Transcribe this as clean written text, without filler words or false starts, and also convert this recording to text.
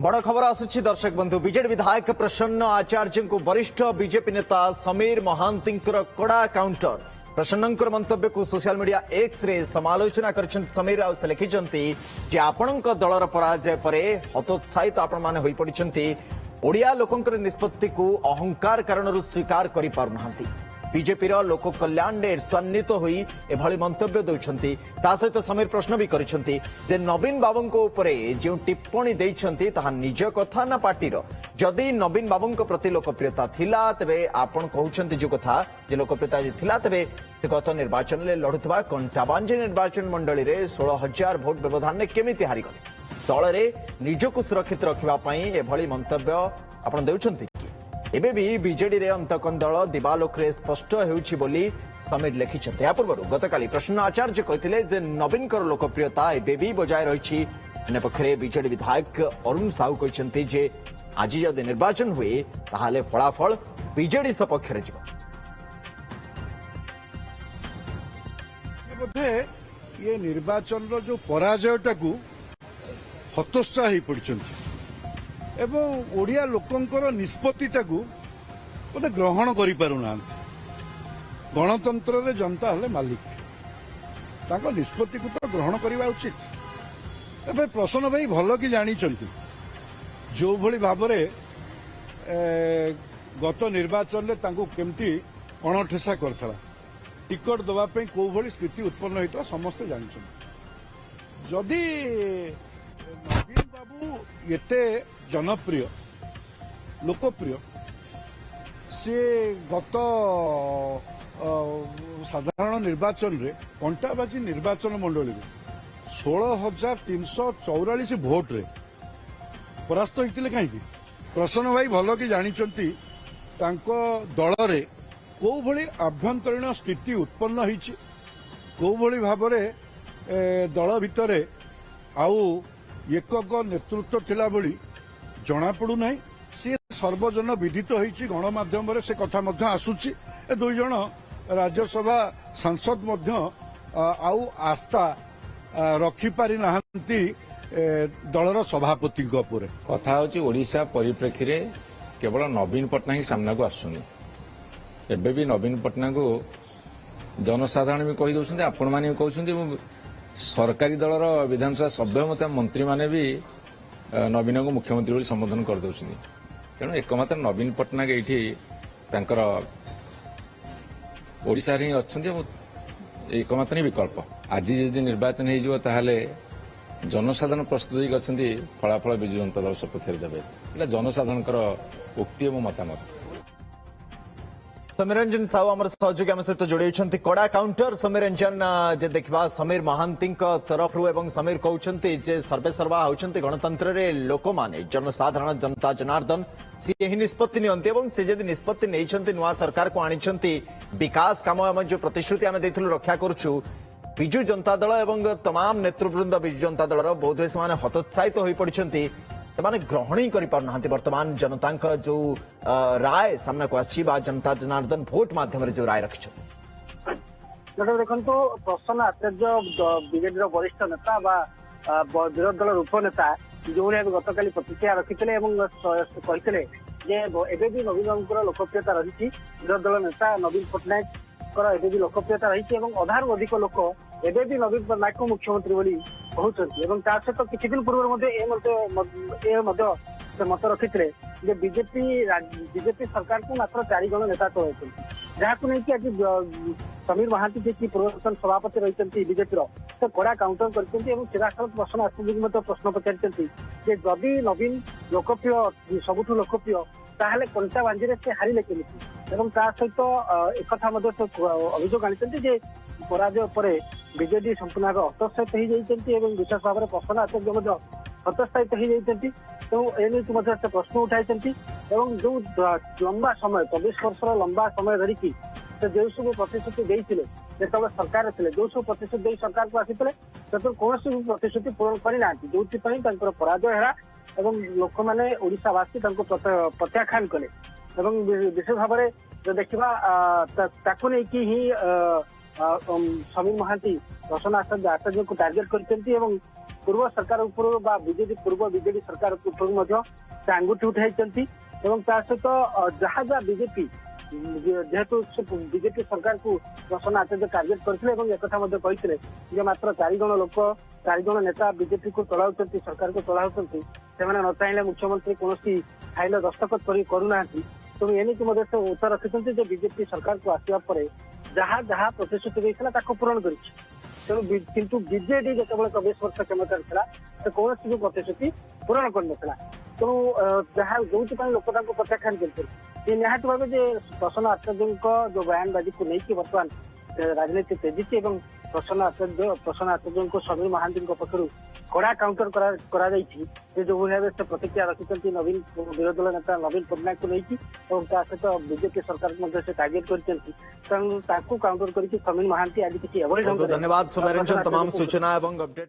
बड़ खबर आसुछि दर्शक बंधु बीजेडी विधायक प्रसन्न आचार्य को वरिष्ठ बीजेपी नेता समीर महांती कड़ा काउंटर। प्रसन्नकर मंतव्य को सोशल मीडिया एक्स रे समालोचना कर समीर से लिखिंट जे आपण दलर पराजय पर हतोत्साहित आपण मैंने हो पड़ती ओडिया लोकंकर निष्पत्ति को अहंकार कारण स्वीकार कर पारना बीजेपी लोक कल्याण ईर्षान्वित होई एभली मंतव्य देउछंती। ता सहित समीर प्रश्न भी करिसंती जे नवीन बाबूंको उपरे जो टिप्पणी देइछंती ताहा निज कथा ना पार्टीर जदि नवीन बाबूंको प्रति लोकप्रियता थिला तबे आपण कहउछंती जो कथा जे लोकप्रियता थिला तबे से गत निर्वाचन में लढुतबा कंटाबांजी निर्वाचन मंडली रे 16,000 भोट व्यवधान ने केमिति हारिगले दल रे निजको सुरक्षित रखिबा पई एभली मंतव्य आपण देउछंती। एबे भी बीजेडी रे अंतकंदल दिवालोकरे स्पष्ट हेउछि बोली समीर लिखिछन्ते। या पूर्व गतकाली प्रसन्न आचार्य कहथिले जे नवीनकर लोकप्रियता एबे भी बजाय रहिछि। अन्य पक्षरे बीजेडी विधायक अरुण साहू कहछन्ते जे आज जदि निर्वाचन हुए ताहाले फलाफल बीजेडी सपक्षरे जिवो। बोधे ये निर्वाचन रो जो पराजयटा को हतोत्साह ही पड़छन्ति एवं ओडिया लोकंकर निष्पत्तिटा को बोधे ग्रहण करि पारुना। गणतंत्र रे जनता हले मालिक ताको निष्पत्ति को तो ग्रहण करवा उचित। एबे प्रसन्न भाई भल कि जानी जो भली भाबरे गत निर्वाचन में तांको केमती अणठेसा करथला टिकट दवा पे को भली स्थिति उत्पन्न होता समस्त जानी। जदि नवीन बाबू एते जनप्रिय लोकप्रिय सी गत साधारण निर्वाचन रे कंटाबाजी निर्वाचन मंडली 16,344 भोट रे परास्त होते कहीं प्रसन्न भाई भल कि जानी दल रे को भली आभ्यंतरीण स्थिति उत्पन्न होती को भली भावरे दल भितरे आउ एकक नेतृत्व थिला भली जना पड़ूना सी सर्वजन विदित होती गणमाध्यम से कथा मध्य आसुची। दुई जन राज्यसभा सांसद मध्य आउ आस्था रखिपारि नाहंती दलर सभापति कथा होची ओडिशा परिप्रेक्षी रे केवल नवीन पट्टनायक सामना को आसुनी। एबे भी नवीन पट्टनायक को जनसाधारण भी कही दउछन्ते आपण माने कहउछन्ते सरकारी दलर विधानसभा सभ्य मत मंत्री माने भी नवीन को मुख्यमंत्री बोली संबोधन कर दउछन्ते। तेणु एकमात्र नवीन पट्टनायक एठी तांकर ओडिशा रे अछन्ते एकमात्र ही विकल्प। आज यदि निर्वाचन हो ताहले जनसाधारण प्रस्तुत होकर अछन्ते फलाफल बिजु जनता दल सपक्ष देवे एटा जनसाधारणकर उक्ति एवं मतामत। समीर रंजन साहू आम सहयोगी आम सहित जोड़ी कड़ा काउंटर। समीर रंजन जे देखा समीर महांती तरफ एवं समीर कहते जे सर्वे सर्वा होती गणतंत्र रे लोक माने जनसाधारण जनता जनार्दन सी ही निष्पत्ति नियंती एवं से जदि निष्पत्ति नहीं नुआ सरकार को आनी विकास काम आम जो प्रतिश्रुति आम देथिलु रक्षा करुछु बिजु जनता दल एवं तमाम नेतृवृंद बिजु जनता दल बोधे से हतोत्साहित हो पड़ती से ग्रहण ही कर वर्तमान जनता जो राय सामना को आछि बा जनता जनार्दन भोट माध्यम जो राय रखिछ। देखो प्रसन्न आचार्य बीजेडी वरिष्ठ नेता बा विरोधी दल उपनेता जो गतकाली प्रतिक्रिया रखिते कहते एबे भी नवीन बाबूर लोकप्रियता रही विरोधी दल नेता नवीन पट्टनायक एबे भी लोकप्रियता रही अधारू अधिक लोक एबे भी नवीन पट्टनायक को मुख्यमंत्री बोली कहते सहित किसी दिन पूर्व मत रखिते बीजेपी सरकार को मात्र 4 जन नेता चलाइछन्ति जहां नहीं कि आज समीर महांती जी पूर्वतन सभापति रही बीजेपी से कड़ा काउंटर करते सीधासख प्रश्न आचार्य प्रश्न पचारि जदि नवीन लोकप्रिय सबुठ लोकप्रिय ताहले कंटाबांजी से हारिले केमिति एवं ता सहित एक अभियोग आनी पराजय पर बीजेडी संपूर्ण हतोत्साहित हो विशेष भाव में प्रसन्न आचार्य हतोत्साहित होती तेणु एने से प्रश्न उठाई जो लंबा समय 24 वर्षर लंबा समय धरिकी से जो सब प्रतिश्रुति देते जो सरकार थे जो सब प्रतिश्रुति सरकार को आसी कौन भी प्रतिश्रुति पूरण करना जो पराजय है लोक मैंने ओडिशावासी प्रत्याख्यान कले विशेष भाव में जो देखा ही समीर महांती ପ୍ରସନ୍ନ ଆଚାର୍ଯ୍ୟଙ୍କୁ ଟାର୍ଗେଟ କରିଛନ୍ତି ଏବଂ ପୂର୍ବ ସରକାର ଉପରୁ ବା ପୂର୍ବ ବିଜେଡି ସରକାର ଉପରୁ ମଧ୍ୟ ସେ ଆଙ୍ଗୁଠି ଉଠାଇଛନ୍ତି ଏବଂ ତା ସହିତ ଯାହା ଯାହା ବିଜେପି ଯେହେତୁ ବିଜେପି ସରକାରକୁ ପ୍ରସନ୍ନ ଆଚାର୍ଯ୍ୟ ଟାର୍ଗେଟ କରିଥିଲେ ଏବଂ ଏକଥା ମଧ୍ୟ କହିଥିଲେ ଯେ ମାତ୍ର 4 ଜଣ ଲୋକ 4 ଜଣ ନେତା ବିଜେପିକୁ ଚଳାଉଛନ୍ତି ସରକାରକୁ ଚଳାଉଛନ୍ତି ସେମାନେ ନ ଚାହିଁଲେ ମୁଖ୍ୟମନ୍ତ୍ରୀ କୌଣସି ଫାଇଲ ଦସ୍ତଖତ କରୁନାହାନ୍ତି ତେଣୁ ଏମିତି ମଧ୍ୟ ସେ ଉତ୍ତର ରଖିଛନ୍ତି ଯେ ବିଜେପି ସରକାରକୁ ଆସିବା ପରେ ଯାହା ଯାହା ପ୍ରତିଶ୍ରୁତି ଦେଇଥିଲା ତାକୁ ପୂରଣ କରିଛି ତେଣୁ କିନ୍ତୁ ବିଜେଡି ଯେତେବେଳେ 24 ବର୍ଷ କ୍ଷମତାରେ ଥିଲା ସେ କୌଣସି ବି ପ୍ରତିଶ୍ରୁତି ପୂରଣ କରିନଥିଲା ତେଣୁ ଯାହା ଯୋଉଥିପାଇଁ ଲୋକ ତାଙ୍କୁ ପ୍ରତ୍ୟାଖ୍ୟାନ କରିଛନ୍ତି ଏ ନିହାତି ଭାବେ ଯେ ପ୍ରସନ୍ନ ଆଚାର୍ଯ୍ୟଙ୍କ ଯୋଉ ବୟାନବାଜିକୁ ନେଇକି ବର୍ତ୍ତମାନ ରାଜନୀତି ତେଜିଛି ଏବଂ ପ୍ରସନ୍ନ ଆଚାର୍ଯ୍ୟଙ୍କୁ ସମୀର ମହାନ୍ତିଙ୍କ ପକ୍ଷରୁ କଡା କାଉଣ୍ଟର କରାଯାଇଛି ଯେ ଯୋଉଭଳି ଭାବେ ସେ ପ୍ରତିକ୍ରିୟା ରଖିଛନ୍ତି ନବୀନ ବିରୋଧୀ ଦଳ ନେତା ନବୀନ ପଟ୍ଟନାୟକଙ୍କୁ ନେଇକି ଏବଂ ତା ସହିତ ବିଜେପି ସରକାରକୁ ମଧ୍ୟ ସେ ଟାର୍ଗେଟ କରିଛନ୍ତି ତେଣୁ ତାଙ୍କୁ କାଉଣ୍ଟର କରିକି ସମୀର ମହାନ୍ତି ଆଜି କିଛି ଏଭଳି बहुत धन्यवाद सुमेर रंजन तमाम सूचना एवं अपडेट